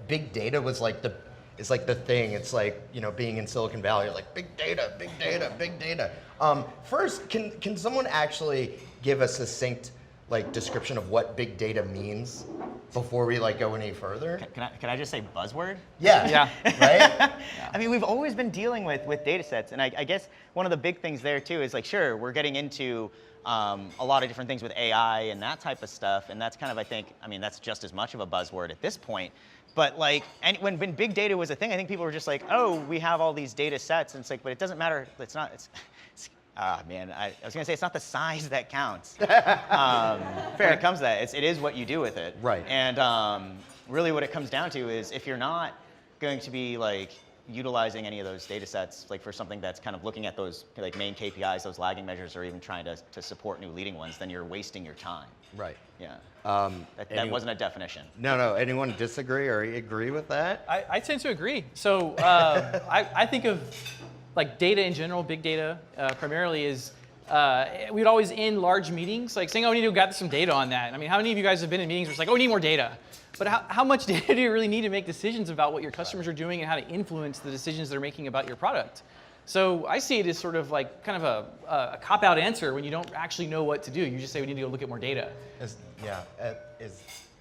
big data was like it's like the thing. It's like, you know, being in Silicon Valley, like big data, big data, big data. First, can someone actually give a succinct like description of what big data means before we like go any further? Can I just say buzzword? Yeah. Yeah. Right? I mean, we've always been dealing with data sets, and I guess one of the big things there too is like, sure, we're getting into a lot of different things with AI and that type of stuff, and that's kind of, I mean, that's just as much of a buzzword at this point. But like, when big data was a thing, I think people were just like, oh, we have all these data sets, and it's like, but it doesn't matter. It's not. Man, I was gonna say it's not the size that counts. When it comes to that, it is what you do with it. Right. And really, what it comes down to is if you're not going to be like utilizing any of those data sets, like for something that's kind of looking at those like main KPIs, those lagging measures, or even trying to support new leading ones, then you're wasting your time. Right. Yeah. That wasn't a definition. No. Anyone disagree or agree with that? I tend to agree. So I think of like data in general, big data primarily is, we'd always end large meetings like saying, oh, we need to gather some data on that. I mean, how many of you guys have been in meetings where it's like, oh, we need more data? But how much data do you really need to make decisions about what your customers are doing and how to influence the decisions they're making about your product? So I see it as sort of like kind of a cop-out answer when you don't actually know what to do. You just say we need to go look at more data. How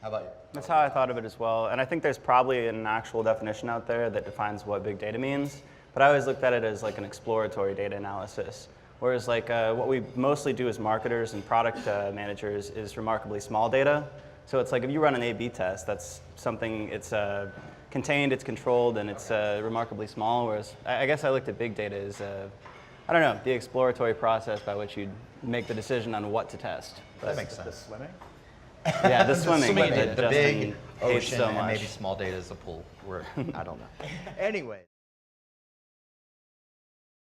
about you? That's how I thought of it as well. And I think there's probably an actual definition out there that defines what big data means. But I always looked at it as like an exploratory data analysis. Whereas like what we mostly do as marketers and product managers is remarkably small data. So it's like if you run an A/B test, that's something, it's contained, it's controlled, and it's remarkably small. Whereas I guess I looked at big data as, I don't know, the exploratory process by which you'd make the decision on what to test. That makes sense. The swimming? Yeah, the swimming Swimming that The Justin big hates ocean so and much. maybe small data is a pool. I don't know. Anyway.